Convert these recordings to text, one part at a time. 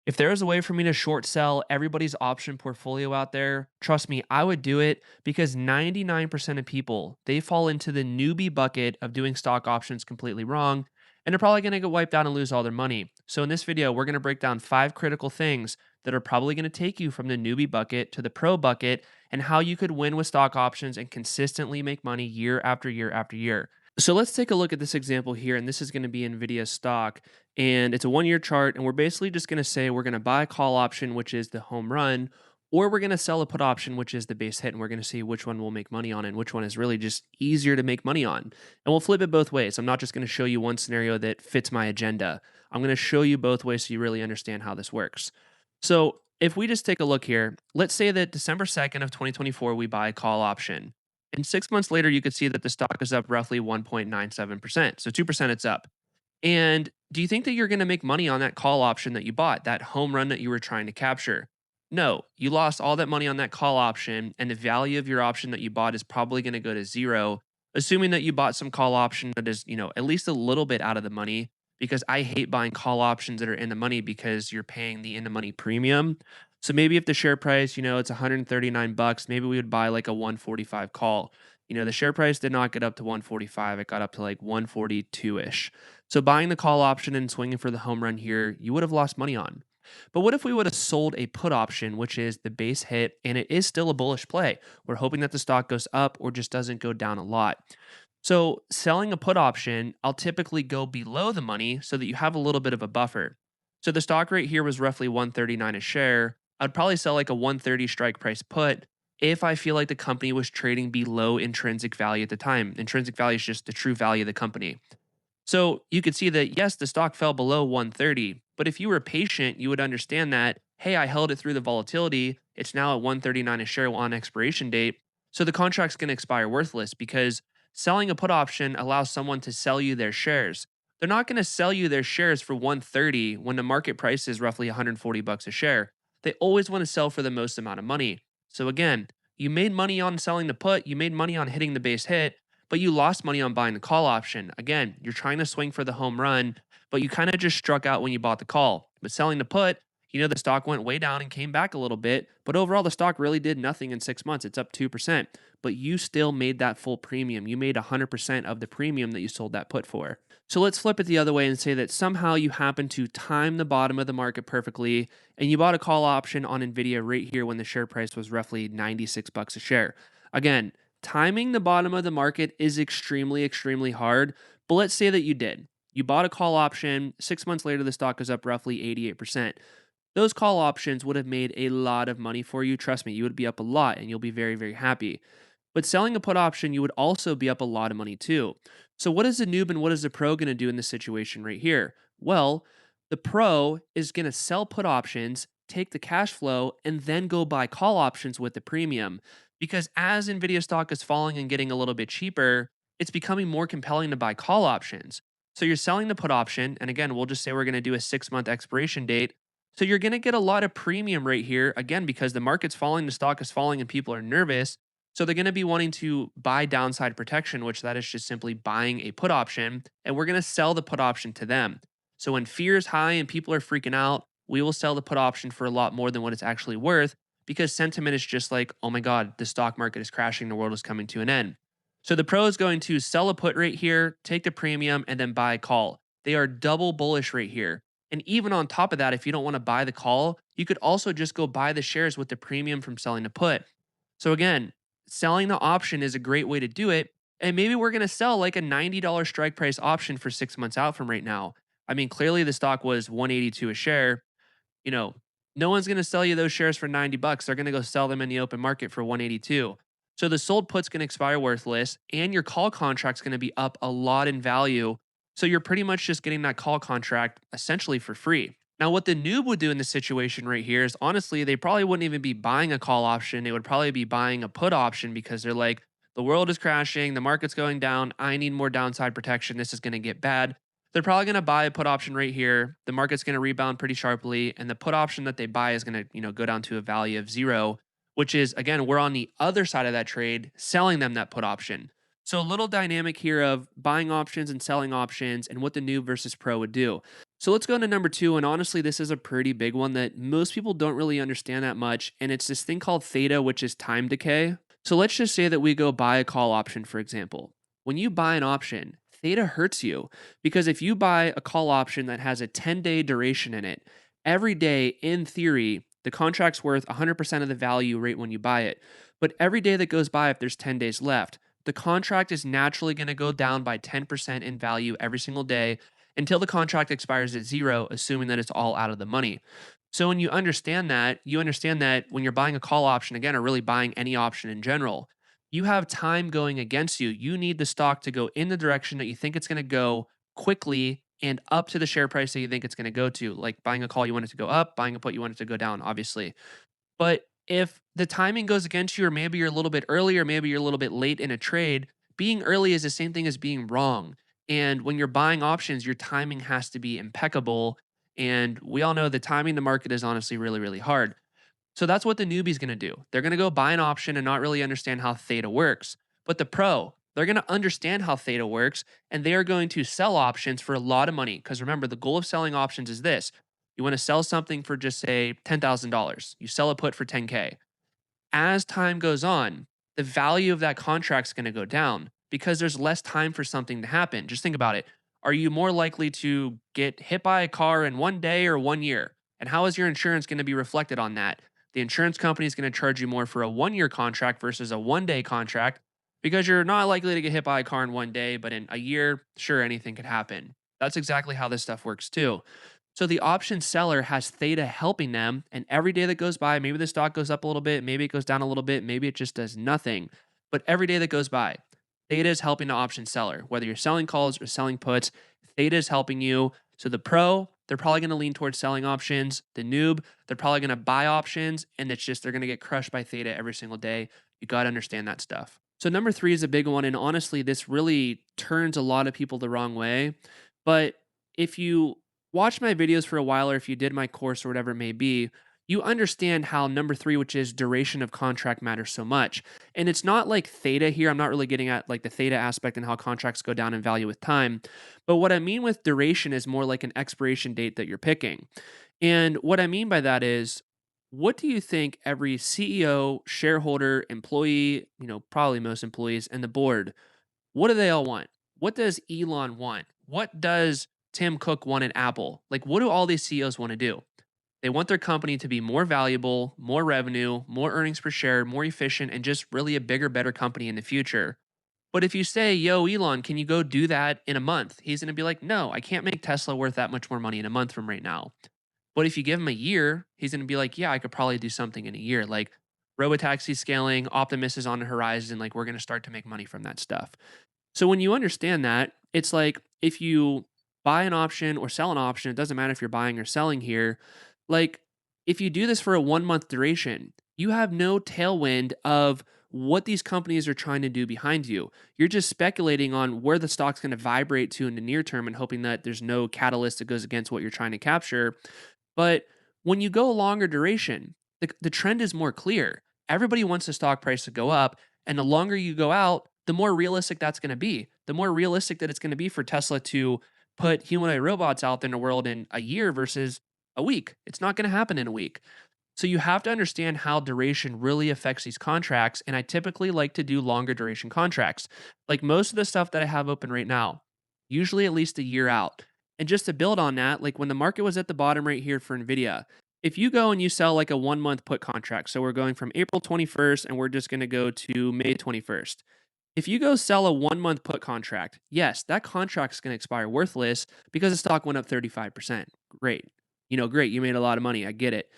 If there is a way for me to short sell everybody's option portfolio out there, trust me, I would do it because 99% of people, they fall into the newbie bucket of doing stock options completely wrong, and they're probably going to get wiped out and lose all their money. So in this video, we're going to break down 5 critical things that are probably going to take you from the newbie bucket to the pro bucket and how you could win with stock options and consistently make money year after year after year. So let's take a look at this example here, and this is going to be NVIDIA stock, and it's a 1 year chart, and we're basically just going to say we're going to buy a call option, which is the home run, or we're going to sell a put option, which is the base hit, and we're going to see which one we'll make money on and which one is really just easier to make money on. And we'll flip it both ways. I'm not just going to show you one scenario that fits my agenda. I'm going to show you both ways so you really understand how this works. So if we just take a look here, let's say that December 2nd of 2024, we buy a call option. And 6 months later, you could see that the stock is up roughly 1.97%. So 2% it's up. And do you think that you're going to make money on that call option that you bought, that home run that you were trying to capture? No, you lost all that money on that call option, and the value of your option that you bought is probably going to go to zero, assuming that you bought some call option that is, at least a little bit out of the money. Because I hate buying call options that are in the money because you're paying the in the money premium. So maybe if the share price, it's 139 bucks, maybe we would buy like a 145 call. The share price did not get up to 145, it got up to like 142-ish. So buying the call option and swinging for the home run here, you would have lost money on. But what if we would have sold a put option, which is the base hit, and it is still a bullish play? We're hoping that the stock goes up or just doesn't go down a lot. So selling a put option, I'll typically go below the money so that you have a little bit of a buffer. So the stock rate here was roughly 139 a share. I'd probably sell like a 130 strike price put if I feel like the company was trading below intrinsic value at the time. Intrinsic value is just the true value of the company. So you could see that, yes, the stock fell below 130, but if you were patient, you would understand that, hey, I held it through the volatility. It's now at 139 a share on expiration date. So the contract's going to expire worthless because selling a put option allows someone to sell you their shares. They're not going to sell you their shares for 130 when the market price is roughly 140 bucks a share. They always want to sell for the most amount of money. So again, you made money on selling the put, you made money on hitting the base hit, but you lost money on buying the call option. Again, you're trying to swing for the home run, but you kind of just struck out when you bought the call. But selling the put, the stock went way down and came back a little bit, but overall the stock really did nothing in 6 months. It's up 2%, but you still made that full premium. You made 100% of the premium that you sold that put for. So let's flip it the other way and say that somehow you happen to time the bottom of the market perfectly and you bought a call option on Nvidia right here when the share price was roughly 96 bucks a share. Again, timing the bottom of the market is extremely, extremely hard, but let's say that you did. You bought a call option, 6 months later, the stock goes up roughly 88%. Those call options would have made a lot of money for you. Trust me, you would be up a lot and you'll be very, very happy. But selling a put option, you would also be up a lot of money too. So, what is the noob and what is the pro going to do in this situation right here? Well, the pro is going to sell put options, take the cash flow, and then go buy call options with the premium. Because as NVIDIA stock is falling and getting a little bit cheaper, it's becoming more compelling to buy call options. So, you're selling the put option. And again, we'll just say we're going to do a 6 month expiration date. So, you're going to get a lot of premium right here, again, because the market's falling, the stock is falling, and people are nervous. So they're going to be wanting to buy downside protection, which that is just simply buying a put option, and we're going to sell the put option to them. So when fear is high and people are freaking out, we will sell the put option for a lot more than what it's actually worth because sentiment is just like, oh my God, the stock market is crashing, the world is coming to an end. So the pro is going to sell a put right here, take the premium, and then buy a call. They are double bullish right here. And even on top of that, if you don't want to buy the call, you could also just go buy the shares with the premium from selling the put. So again, selling the option is a great way to do it. And maybe we're going to sell like a $90 strike price option for 6 months out from right now. I mean, clearly the stock was 182 a share. You know, no one's going to sell you those shares for 90 bucks. They're going to go sell them in the open market for 182. So the sold put's going to expire worthless and your call contract's going to be up a lot in value. So you're pretty much just getting that call contract essentially for free. Now, what the noob would do in this situation right here is honestly, they probably wouldn't even be buying a call option. They would probably be buying a put option because they're like, the world is crashing, the market's going down. I need more downside protection. This is going to get bad. They're probably going to buy a put option right here. The market's going to rebound pretty sharply, and the put option that they buy is going to, go down to a value of zero, which is again, we're on the other side of that trade, selling them that put option. So a little dynamic here of buying options and selling options and what the new versus pro would do. So let's go into number two. And honestly, this is a pretty big one that most people don't really understand that much. And it's this thing called theta, which is time decay. So let's just say that we go buy a call option, for example. When you buy an option, theta hurts you because if you buy a call option that has a 10-day duration in it, every day, in theory, the contract's worth 100% of the value rate when you buy it. But every day that goes by, if there's 10 days left, the contract is naturally going to go down by 10% in value every single day until the contract expires at zero, assuming that it's all out of the money. So when you understand that when you're buying a call option again, or really buying any option in general, you have time going against you. You need the stock to go in the direction that you think it's going to go quickly and up to the share price that you think it's going to go to. Like buying a call, you want it to go up, buying a put, you want it to go down, obviously. But if the timing goes against you, or maybe you're a little bit early, or maybe you're a little bit late in a trade, being early is the same thing as being wrong. And when you're buying options, your timing has to be impeccable. And we all know the timing the market is honestly really, really hard. So that's what the newbie's going to do. They're going to go buy an option and not really understand how theta works. But the pro, they're going to understand how theta works and they are going to sell options for a lot of money. Because remember, the goal of selling options is this: you want to sell something for just say $10,000, you sell a put for 10K. As time goes on, the value of that contract's going to go down because there's less time for something to happen. Just think about it. Are you more likely to get hit by a car in 1 day or 1 year? And how is your insurance going to be reflected on that? The insurance company is going to charge you more for a 1 year contract versus a 1 day contract because you're not likely to get hit by a car in 1 day, but in a year, sure, anything could happen. That's exactly how this stuff works too. So the option seller has theta helping them, and every day that goes by, maybe the stock goes up a little bit, maybe it goes down a little bit, maybe it just does nothing. But every day that goes by, theta is helping the option seller. Whether you're selling calls or selling puts, theta is helping you. So the pro, they're probably going to lean towards selling options. The noob, they're probably going to buy options, and it's just they're going to get crushed by theta every single day. You got to understand that stuff. So number three is a big one, and honestly, this really turns a lot of people the wrong way. But if you watch my videos for a while, or if you did my course or whatever it may be, you understand how number three, which is duration of contract, matters so much. And it's not like theta here. I'm not really getting at like the theta aspect and how contracts go down in value with time. But what I mean with duration is more like an expiration date that you're picking. And what I mean by that is, what do you think every CEO, shareholder, employee, probably most employees, and the board, what do they all want? What does Elon want? What does Tim Cook want at Apple? Like, what do all these CEOs want to do? They want their company to be more valuable, more revenue, more earnings per share, more efficient, and just really a bigger, better company in the future. But if you say, yo, Elon, can you go do that in a month? He's going to be like, no, I can't make Tesla worth that much more money in a month from right now. But if you give him a year, he's going to be like, yeah, I could probably do something in a year. Like Robotaxi scaling, Optimus is on the horizon. Like we're going to start to make money from that stuff. So when you understand that, it's like if you buy an option or sell an option, it doesn't matter if you're buying or selling here. Like if you do this for a 1 month duration, you have no tailwind of what these companies are trying to do behind you. You're just speculating on where the stock's going to vibrate to in the near term and hoping that there's no catalyst that goes against what you're trying to capture. But when you go longer duration, the trend is more clear. Everybody wants the stock price to go up. And the longer you go out, the more realistic that's going to be. The more realistic that it's going to be for Tesla to put humanoid robots out there in the world in a year versus a week. It's not going to happen in a week. So you have to understand how duration really affects these contracts. And I typically like to do longer duration contracts. Like most of the stuff that I have open right now, usually at least a year out. And just to build on that, like when the market was at the bottom right here for Nvidia, if you go and you sell like a 1 month put contract, so we're going from April 21st and we're just going to go to May 21st. If you go sell a 1 month put contract, yes, that contract's going to expire worthless because the stock went up 35%. Great. Great. You made a lot of money. I get it.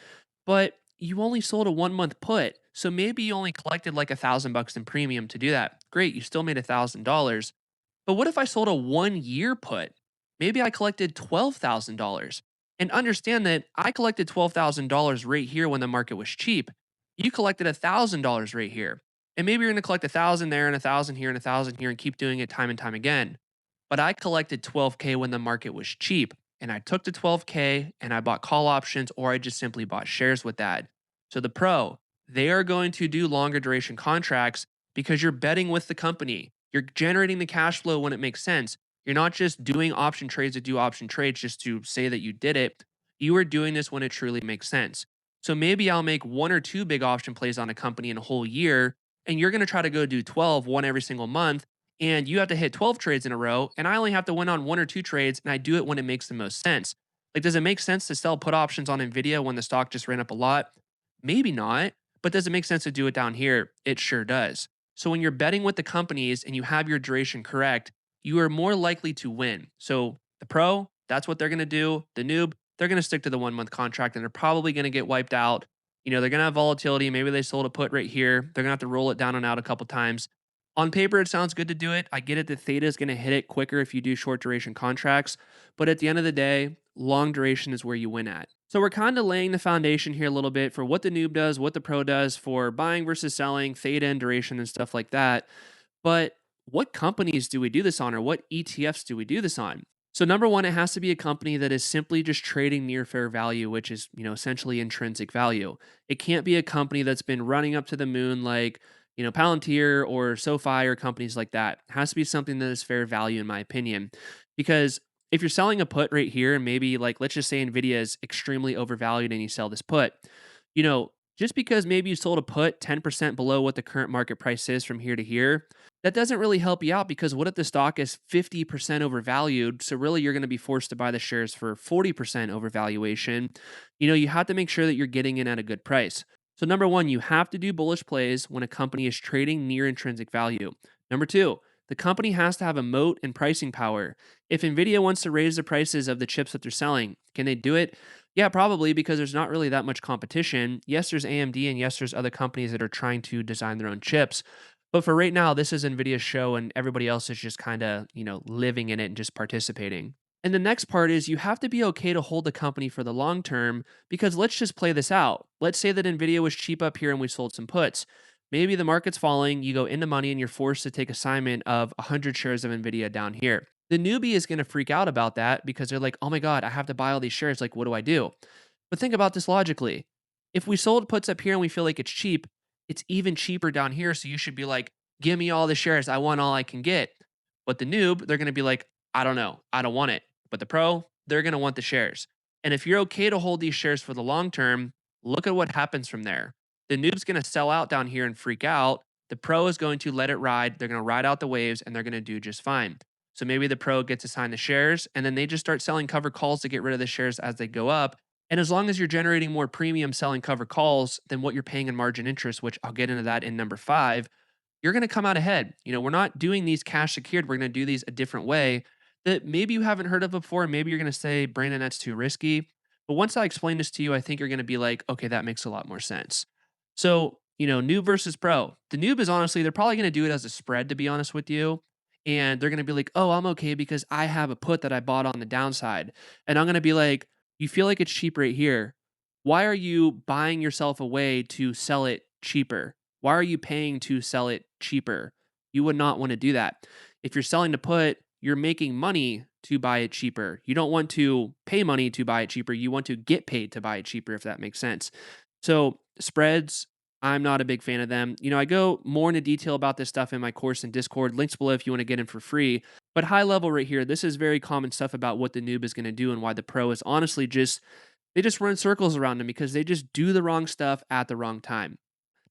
But you only sold a 1 month put. So maybe you only collected like $1,000 in premium to do that. Great. You still made $1,000. But what if I sold a 1 year put? Maybe I collected $12,000. And understand that I collected $12,000 right here when the market was cheap. You collected $1,000 right here. And maybe you're going to collect 1,000 there and 1,000 here and 1,000 here and keep doing it time and time again. But I collected 12K when the market was cheap. And I took the 12K and I bought call options or I just simply bought shares with that. So the pro, they are going to do longer duration contracts because you're betting with the company. You're generating the cash flow when it makes sense. You're not just doing option trades to do option trades just to say that you did it. You are doing this when it truly makes sense. So maybe I'll make one or two big option plays on a company in a whole year, and you're going to try to go do 12, one every single month, and you have to hit 12 trades in a row, and I only have to win on one or two trades, and I do it when it makes the most sense. Like, does it make sense to sell put options on Nvidia when the stock just ran up a lot? Maybe not, but does it make sense to do it down here? It sure does. So when you're betting with the companies and you have your duration correct, you are more likely to win. So the pro, that's what they're going to do. The noob, they're going to stick to the 1 month contract and they're probably going to get wiped out. They're going to have volatility. Maybe they sold a put right here. They're going to have to roll it down and out a couple times. On paper, it sounds good to do it. I get it that theta is going to hit it quicker if you do short duration contracts. But at the end of the day, long duration is where you win at. So we're kind of laying the foundation here a little bit for what the noob does, what the pro does for buying versus selling, theta and duration and stuff like that. But what companies do we do this on, or what ETFs do we do this on? So number one, it has to be a company that is simply just trading near fair value, which is, essentially intrinsic value. It can't be a company that's been running up to the moon like, Palantir or SoFi or companies like that. It has to be something that is fair value, in my opinion. Because if you're selling a put right here, and maybe like, let's just say Nvidia is extremely overvalued and you sell this put, just because maybe you sold a put 10% below what the current market price is from here to here, that doesn't really help you out, because what if the stock is 50% overvalued? So really you're going to be forced to buy the shares for 40% overvaluation. You have to make sure that you're getting in at a good price. So number one, you have to do bullish plays when a company is trading near intrinsic value. Number two, the company has to have a moat and pricing power. If Nvidia wants to raise the prices of the chips that they're selling, can they do it? Yeah, probably, because there's not really that much competition. Yes, there's AMD, and yes, there's other companies that are trying to design their own chips. But for right now, this is Nvidia's show and everybody else is just kind of, living in it and just participating. And the next part is you have to be okay to hold the company for the long term, because let's just play this out. Let's say that Nvidia was cheap up here and we sold some puts. Maybe the market's falling, you go into money and you're forced to take assignment of 100 shares of Nvidia down here. The newbie is going to freak out about that because they're like, "Oh my god, I have to buy all these shares. Like, what do I do?" But think about this logically. If we sold puts up here and we feel like it's cheap, it's even cheaper down here. So you should be like, "Give me all the shares. I want all I can get." But the noob, they're going to be like, "I don't know. I don't want it." But the pro, they're going to want the shares. And if you're okay to hold these shares for the long term, look at what happens from there. The noob's going to sell out down here and freak out. The pro is going to let it ride. They're going to ride out the waves and they're going to do just fine. So maybe the pro gets assigned the shares and then they just start selling cover calls to get rid of the shares as they go up. And as long as you're generating more premium selling cover calls than what you're paying in margin interest, which I'll get into that in number 5, you're going to come out ahead. We're not doing these cash secured. We're going to do these a different way that maybe you haven't heard of before. Maybe you're going to say, "Brandon, that's too risky." But once I explain this to you, I think you're going to be like, "Okay, that makes a lot more sense." So, noob versus pro. The noob is honestly, they're probably going to do it as a spread, to be honest with you. And they're going to be like, "Oh, I'm okay because I have a put that I bought on the downside." And I'm going to be like, "You feel like it's cheap right here. Why are you buying yourself away to sell it cheaper? Why are you paying to sell it cheaper? You would not want to do that. If you're selling to put, you're making money to buy it cheaper. You don't want to pay money to buy it cheaper. You want to get paid to buy it cheaper, if that makes sense." So spreads, I'm not a big fan of them. I go more into detail about this stuff in my course in Discord. Links below if you want to get in for free. But high level right here, this is very common stuff about what the noob is going to do and why the pro is honestly just, they just run circles around them because they just do the wrong stuff at the wrong time.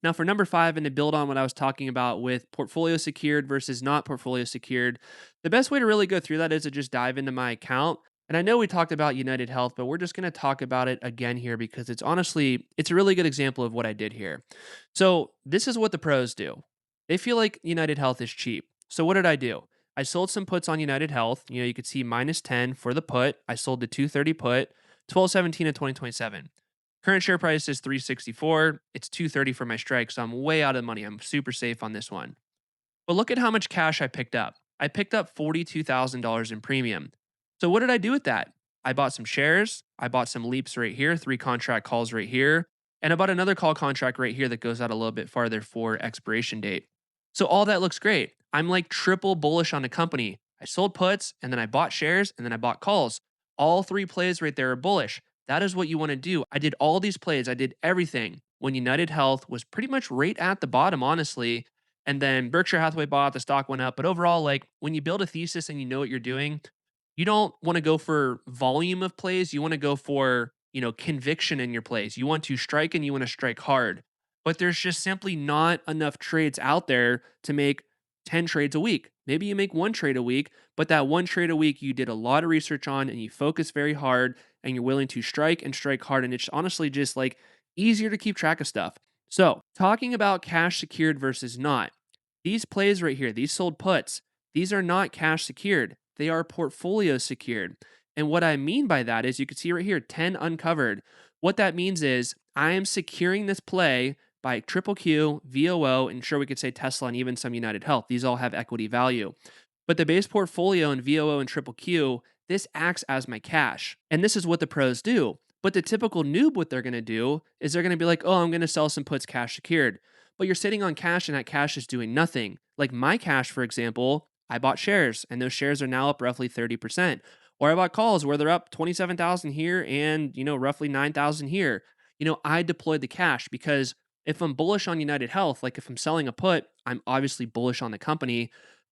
Now, for number 5, and to build on what I was talking about with portfolio secured versus not portfolio secured, the best way to really go through that is to just dive into my account. And I know we talked about United Health, but we're just going to talk about it again here because it's honestly, it's a really good example of what I did here. So this is what the pros do. They feel like United Health is cheap. So what did I do? I sold some puts on United Health. You could see -10 for the put. I sold the 230 put, 12/17 of 2027. Current share price is 364. It's 230 for my strike, so I'm way out of money. I'm super safe on this one. But look at how much cash I picked up. I picked up $42,000 in premium. So what did I do with that? I bought some shares. I bought some leaps right here, 3 contract calls right here, and I bought another call contract right here that goes out a little bit farther for expiration date. So all that looks great. I'm like triple bullish on the company. I sold puts and then I bought shares and then I bought calls. All 3 plays right there are bullish. That is what you want to do. I did all these plays. I did everything when United Health was pretty much right at the bottom, honestly. And then Berkshire Hathaway bought, the stock went up. But overall, like when you build a thesis and you know what you're doing, you don't want to go for volume of plays. You want to go for, conviction in your plays. You want to strike and you want to strike hard. But there's just simply not enough trades out there to make 10 trades a week. Maybe you make one trade a week, but that one trade a week you did a lot of research on and you focus very hard and you're willing to strike and strike hard. And it's honestly just like easier to keep track of stuff. So, talking about cash secured versus not, these plays right here, these sold puts, these are not cash secured. They are portfolio secured. And what I mean by that is you can see right here, 10 uncovered. What that means is I am securing this play by Triple Q, VOO, and sure we could say Tesla and even some United Health. These all have equity value. But the base portfolio in VOO and Triple Q, this acts as my cash. And this is what the pros do. But the typical noob, what they're going to do is they're going to be like, oh, I'm going to sell some puts cash secured. But you're sitting on cash and that cash is doing nothing. Like my cash, for example, I bought shares and those shares are now up roughly 30%. Or I bought calls where they're up 27,000 here and, roughly 9,000 here. I deployed the cash because if I'm bullish on United Health, like if I'm selling a put, I'm obviously bullish on the company.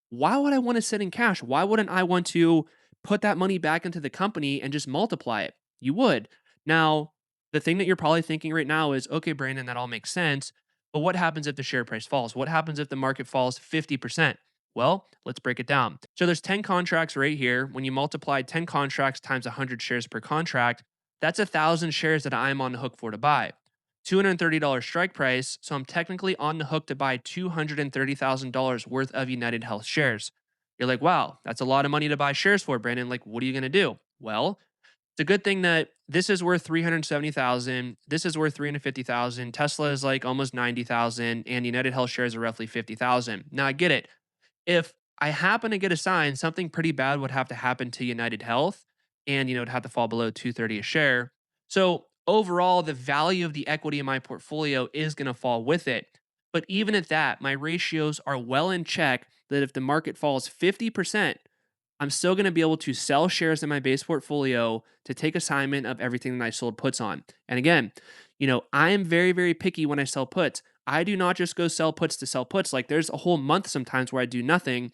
Why would I want to sit in cash? Why wouldn't I want to put that money back into the company and just multiply it? You would. Now, the thing that you're probably thinking right now is, okay, Brandon, that all makes sense. But what happens if the share price falls? What happens if the market falls 50%? Well, let's break it down. So there's 10 contracts right here. When you multiply 10 contracts times 100 shares per contract, that's 1,000 shares that I'm on the hook for to buy. $230 strike price, so I'm technically on the hook to buy $230,000 worth of United Health shares. You're like, wow, that's a lot of money to buy shares for, Brandon. Like, what are you going to do? Well, it's a good thing that this is worth 370,000. This is worth 350,000. Tesla is like almost 90,000, and United Health shares are roughly 50,000. Now I get it. If I happen to get a sign, something pretty bad would have to happen to United Health, and it'd have to fall below 230 a share. So overall, the value of the equity in my portfolio is going to fall with it. But even at that, my ratios are well in check that if the market falls 50%, I'm still going to be able to sell shares in my base portfolio to take assignment of everything that I sold puts on. And again, I am very, very picky when I sell puts. I do not just go sell puts to sell puts. Like there's a whole month sometimes where I do nothing.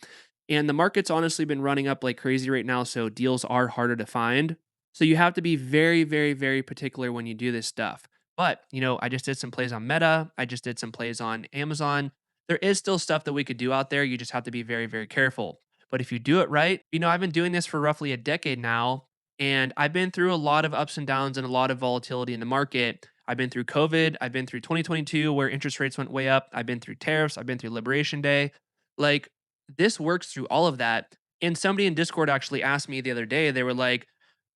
And the market's honestly been running up like crazy right now. So deals are harder to find. So you have to be very, very, very particular when you do this stuff. But, I just did some plays on Meta. I just did some plays on Amazon. There is still stuff that we could do out there. You just have to be very, very careful. But if you do it right, I've been doing this for roughly a decade now, and I've been through a lot of ups and downs and a lot of volatility in the market. I've been through COVID. I've been through 2022 where interest rates went way up. I've been through tariffs. I've been through Liberation Day. Like this works through all of that. And somebody in Discord actually asked me the other day, they were like,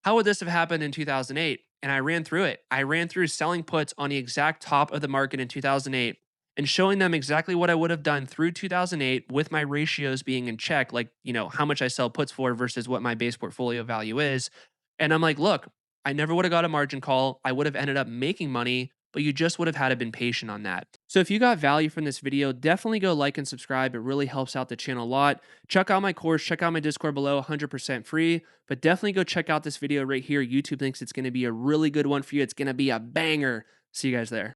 how would this have happened in 2008? And I ran through it. I ran through selling puts on the exact top of the market in 2008 and showing them exactly what I would have done through 2008 with my ratios being in check, like, how much I sell puts for versus what my base portfolio value is. And I'm like, look, I never would have got a margin call. I would have ended up making money, but you just would have had to been patient on that. So if you got value from this video, definitely go like and subscribe. It really helps out the channel a lot. Check out my course, check out my Discord below, 100% free, but definitely go check out this video right here. YouTube thinks it's going to be a really good one for you. It's going to be a banger. See you guys there.